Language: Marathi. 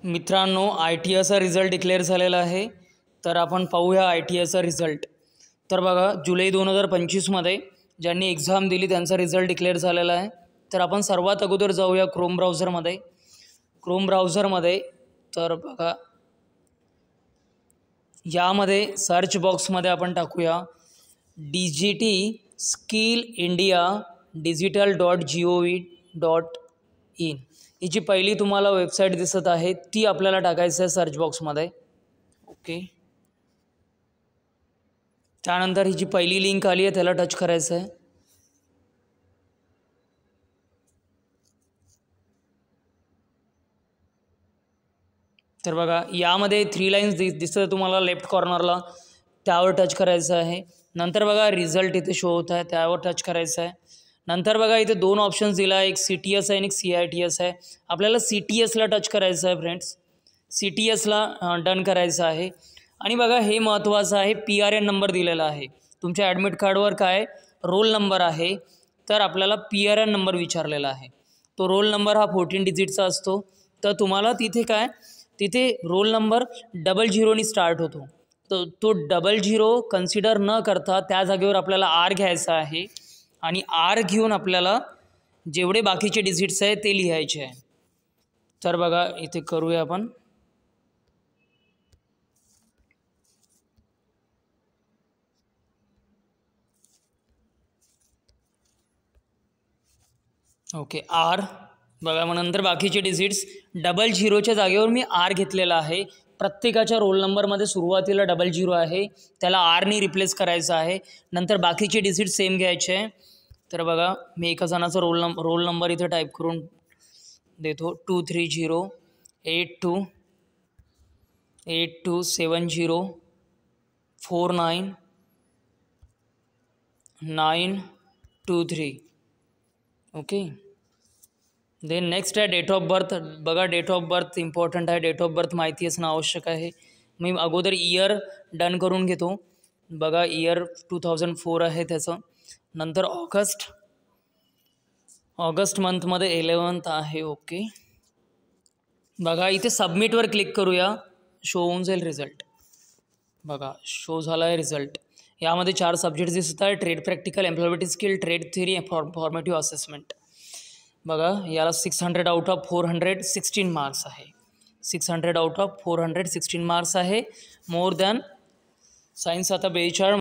मित्रांनो, ITचा रिझल्ट डिक्लेअर झालेला आहे. तर आपण पाहूया ITचा रिझल्ट. तर बघा, जुलै 2025मध्ये ज्यांनी एक्झाम दिली त्यांचा रिझल्ट डिक्लेअर झालेला आहे. तर आपण सर्वात अगोदर जाऊया क्रोम ब्राउझरमध्ये. तर बघा, यामध्ये सर्च बॉक्समध्ये आपण टाकूया DGT स्किल इंडिया digital.gov.in. ही जी पहिली तुम्हाला वेबसाईट दिसत आहे ती आपल्याला टाकायचं आहे सर्च बॉक्समध्ये. ओके, त्यानंतर ही जी पहिली लिंक आली आहे त्याला टच करायचं आहे. तर बघा, यामध्ये 3 लाईन्स दिसतं तुम्हाला लेफ्ट कॉर्नरला, त्यावर टच करायचं आहे. नंतर बघा, रिझल्ट इथे शो होत आहे, त्यावर टच करायचं आहे. नंतर बघा, इथे 2 ऑप्शन्स दिला आहे, एक CTS आहे आणि एक CITS आहे. आपल्याला CTSला टच करायचं आहे फ्रेंड्स. CTSला डन करायचं आहे. आणि बघा, हे महत्त्वाचं आहे, PRN नंबर दिलेला आहे तुमच्या ॲडमिट कार्डवर. काय रोल नंबर आहे, तर आपल्याला PRN नंबर विचारलेला आहे. तो रोल नंबर हा 14 डिजिटचा असतो. तर तुम्हाला तिथे रोल नंबर 00 स्टार्ट होतो. तो 00 कन्सिडर न करता त्या जागेवर आपल्याला R घ्यायचा आहे आणि R घेऊन आपल्याला जेवढे बाकीचे डिजिट्स आहेत ते लिहायचे आहे. तर बघा, इथे करूया आपण. Okay, R. बघा, मग नंतर बाकीचे डिजिट्स 00च्या जागेवर मी R घेतलेला आहे. प्रत्येकाच्या रोल नंबरमध्ये सुरुवातीला 00 आहे, त्याला Rनी रिप्लेस करायचं आहे. नंतर बाकीचे डिजिट सेम घ्यायचे आहे. तर बघा, मी एका जणाचा रोल नंबर इथे टाईप करून देतो. 2308282704923. ओके, देन नेक्स्ट आहे डेट ऑफ बर्थ. बघा, डेट ऑफ बर्थ इम्पॉर्टंट आहे, डेट ऑफ बर्थ माहिती असणं आवश्यक आहे. मी अगोदर इयर डन करून घेतो. बघा, इयर 2004 आहे त्याचं. नंतर ऑगस्ट मंथमध्ये 11th आहे. ओके, बघा, इथे सबमिटवर क्लिक करूया, शो होऊन जाईल रिझल्ट. बघा, शो झाला आहे रिझल्ट. यामध्ये 4 सब्जेक्ट्स दिसत आहे: trade practical, employability skill, trade theory, formative assessment. बघा, याला 600 आउट ऑफ 416 मार्क्स आहे. 600 आउट ऑफ 416 मार्क्स आहे. मोर दॅन सायन्स आता 42